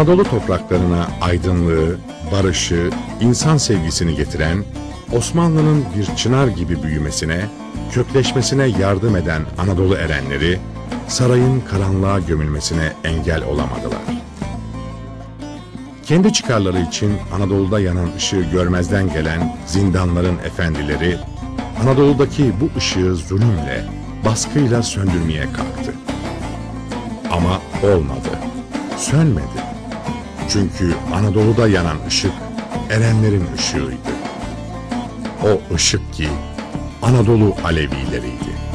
Anadolu topraklarına aydınlığı, barışı, insan sevgisini getiren, Osmanlı'nın bir çınar gibi büyümesine, kökleşmesine yardım eden Anadolu erenleri, sarayın karanlığa gömülmesine engel olamadılar. Kendi çıkarları için Anadolu'da yanan ışığı görmezden gelen zindanların efendileri, Anadolu'daki bu ışığı zulümle, baskıyla söndürmeye kalktı. Ama olmadı, sönmedi. Çünkü Anadolu'da yanan ışık, erenlerin ışığıydı. O ışık ki Anadolu Alevileriydi.